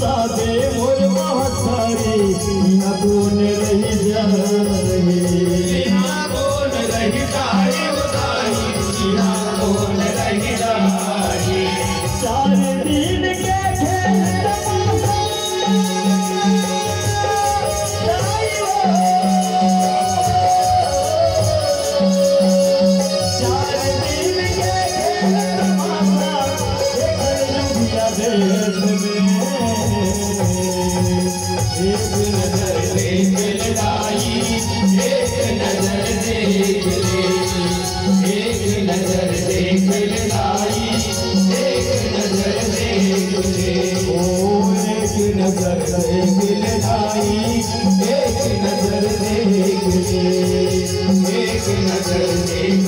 सादे मोर बहत्तरी न कौन रही जाए ना कौन रही जाए उदाई ना कौन रही जाए 4 दिन के खेल तमाशा एक नजर देख लड़ाई एक नजर देख ले एक नजर देख लड़ाई एक नजर देख ले ओ एक नजर देख लड़ाई एक नजर देख ले एक नजर देख